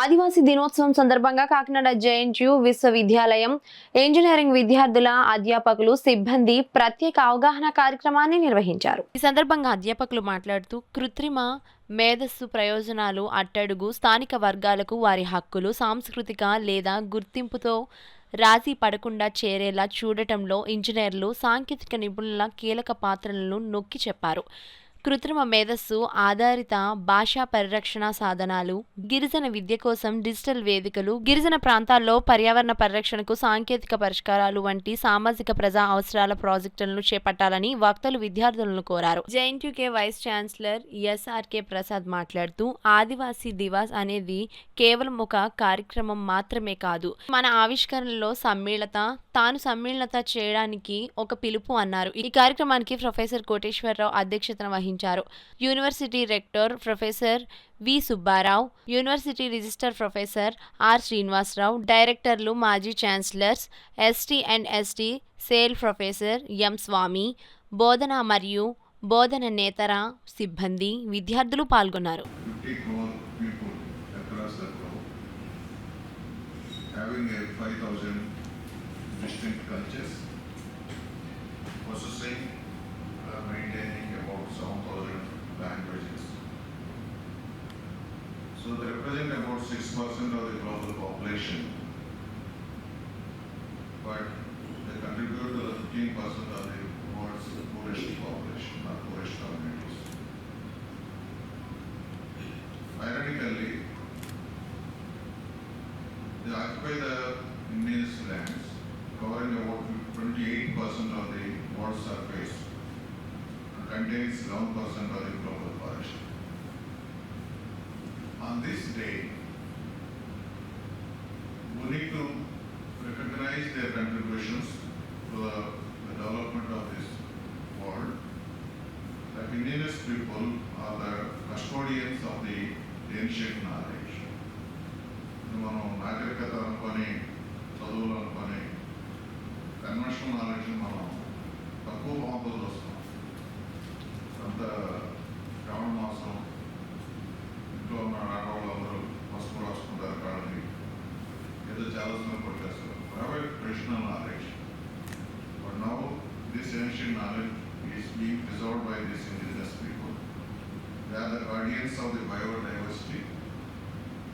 ఆదివాసీ దినోత్సవం సందర్భంగా కాకినాడ జేఎన్టీయూ విశ్వవిద్యాలయం ఇంజనీరింగ్ విద్యార్థుల అధ్యాపకులు సిబ్బంది ప్రత్యేక అవగాహన కార్యక్రమాన్ని నిర్వహించారు. ఈ సందర్భంగా అధ్యాపకులు మాట్లాడుతూ కృత్రిమ మేధస్సు ప్రయోజనాలు అట్టడుగు స్థానిక వర్గాలకు వారి హక్కులు సాంస్కృతిక లేదా గుర్తింపుతో రాజీ పడకుండా చేరేలా చూడటంలో ఇంజనీర్లు సాంకేతిక నిపుణుల కీలక పాత్రలను నొక్కి చెప్పారు. కృత్రిమ మేధస్సు ఆధారిత భాషా పరిరక్షణ సాధనాలు, గిరిజన విద్య కోసం డిజిటల్ వేదికలు, గిరిజన ప్రాంతాల్లో పర్యావరణ పరిరక్షణకు సాంకేతిక పరిష్కారాలు వంటి సామాజిక ప్రజా అవసరాల ప్రాజెక్టులను చేపట్టాలని వక్తలు విద్యార్థులను కోరారు. జేఎన్టీయూకే వైస్ ఛాన్సలర్ ఎస్ఆర్కే ప్రసాద్ మాట్లాడుతూ ఆదివాసీ దివాస్ అనేది కేవలం ఒక కార్యక్రమం మాత్రమే కాదు, మన ఆవిష్కరణలో తాను సమ్మేళనత చేయడానికి ఒక పిలుపు అన్నారు. ఈ కార్యక్రమానికి ప్రొఫెసర్ కోటేశ్వరరావు అధ్యక్షతన వహించారు. University rector professor V Subbarao, university registrar professor R Srinivasarao, డైరెక్టర్లు, మాజీ chancellors, ST and ST cell professor M Swamy, బోధన మరియు బోధనేతర సిబ్బంది, విద్యార్థులు పాల్గొన్నారు. distinct cultures, possessing maintaining about 7,000 languages. So they represent about 6% of the global population, but they contribute to the 15% of the world's poorest population or poorest communities. Ironically, they occupy the indigenous lands, covering about 28% of the world's surface, and contains 11% of the global forest. On this day, we need to recognize their contributions to the development of this world. The indigenous people are the custodians of the ancient knowledge. మనం నాగరికత అనుకొని చదువులు అనుకొని conventional knowledge మనం తక్కువ భావంతో చూస్తాం. అంత శ్రావణ మాసం ఇంట్లో ఉన్న ఆడవాళ్ళందరూ పసుపు రాసుకుంటారు, కాళ్ళని ఏదో చాలా సమయం కొట్టేస్తారు. Private traditional knowledge, but now this ancient knowledge is being preserved by this indigenous people. They are the guardians of the biodiversity